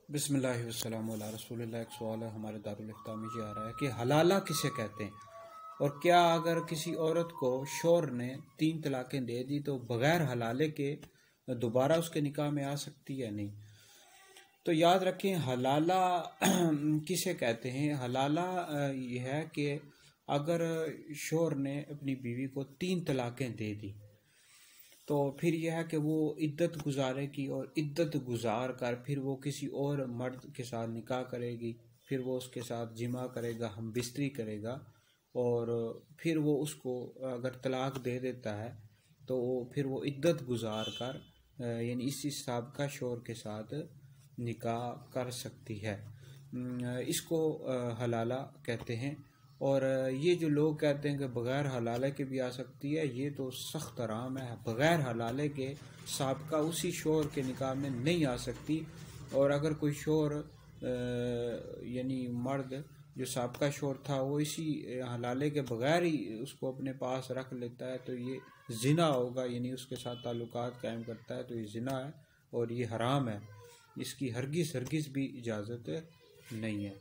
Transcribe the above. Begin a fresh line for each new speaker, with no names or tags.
बिस्मिल्लाहि वस्सलामु अला रसूलिल्लाह। एक सवाल है हमारे दारुल इफ्ता में ये आ रहा है कि हलाला किसे कहते हैं, और क्या अगर किसी औरत को शौहर ने 3 तलाक़ें दे दी तो बग़ैर हलाले के दोबारा उसके निकाह में आ सकती है नहीं। तो याद रखें हलाला किसे कहते हैं। हलाला यह है कि अगर शौहर ने अपनी बीवी को 3 तलाक़ें दे दी तो फिर यह है कि वो इद्दत गुजारेगी और इद्दत गुजार कर फिर वो किसी और मर्द के साथ निकाह करेगी, फिर वो उसके साथ जिमा करेगा, हम बिस्तरी करेगा, और फिर वो उसको अगर तलाक दे देता है तो फिर वो इद्दत गुजार कर यानी इस साबिक़ा शौहर के साथ निकाह कर सकती है। इसको हलाला कहते हैं। और ये जो लोग कहते हैं कि बग़ैर हलाले के भी आ सकती है, ये तो सख्त हराम है। बग़ैर हलाले के साबिक़ा उसी शौहर के निकाह में नहीं आ सकती। और अगर कोई शौहर यानी मर्द जो साबिक़ा शौहर था वो इसी हलाले के बग़ैर ही उसको अपने पास रख लेता है तो ये ज़िना होगा, यानी उसके साथ ताल्लुकात कायम करता है तो ये ज़िना है और ये हराम है। इसकी हरगिज़ भी इजाज़त नहीं है।